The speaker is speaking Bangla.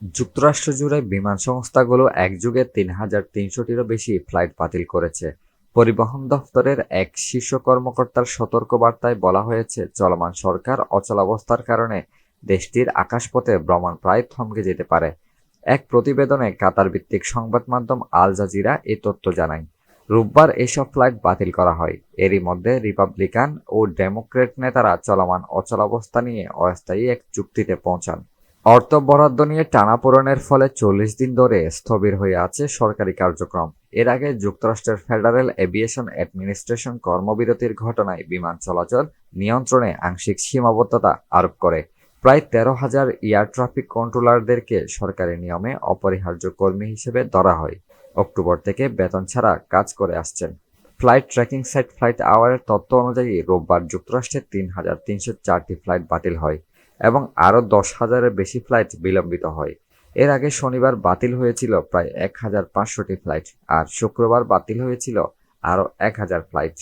যুক্তরাষ্ট্র জুড়ে বিমান সংস্থাগুলো একযোগে ৩,৩০০টিরও বেশি ফ্লাইট বাতিল করেছে। পরিবহন দফতরের এক শীর্ষ কর্মকর্তার সতর্কবার্তায় বলা হয়েছে, চলমান সরকার অচলাবস্থার কারণে দেশটির আকাশপথে ভ্রমণ প্রায় থমকে যেতে পারে। এক প্রতিবেদনে কাতার ভিত্তিক সংবাদ মাধ্যম আল জাজিরা এই তথ্য জানায়। রোববার এসব ফ্লাইট বাতিল করা হয়। এরই মধ্যে রিপাবলিকান ও ডেমোক্র্যাট নেতারা চলমান অচলাবস্থা নিয়ে অস্থায়ী এক চুক্তিতে পৌঁছান। অর্থ বরাদ্দ নিয়ে টানাপোড়েনের ফলে ৪০ দিন ধরে স্থবির হয়ে আছে সরকারি কার্যক্রম। এর আগে যুক্তরাষ্ট্রের ফেডারেল এভিয়েশন অ্যাডমিনিস্ট্রেশন কর্মবিরতির ঘটনায় বিমান চলাচল নিয়ন্ত্রণে আংশিক সীমাবদ্ধতা আরোপ করে। প্রায় ১৩,০০০ এয়ার ট্রাফিক কন্ট্রোলারদেরকে সরকারি নিয়মে অপরিহার্য কর্মী হিসেবে ধরা হয়। অক্টোবর থেকে বেতন ছাড়া কাজ করে আসছেন। ফ্লাইট ট্র্যাকিং সাইট ফ্লাইট আওয়ারের তথ্য অনুযায়ী রোববার যুক্তরাষ্ট্রে ৩,৩০৪টি ফ্লাইট বাতিল হয় এবং আরও ১০,০০০-এর বেশি ফ্লাইট বিলম্বিত হয়। এর আগে শনিবার বাতিল হয়েছিল প্রায় ১,৫০০টি ফ্লাইট, আর শুক্রবার বাতিল হয়েছিল আরও ১,০০০ ফ্লাইট।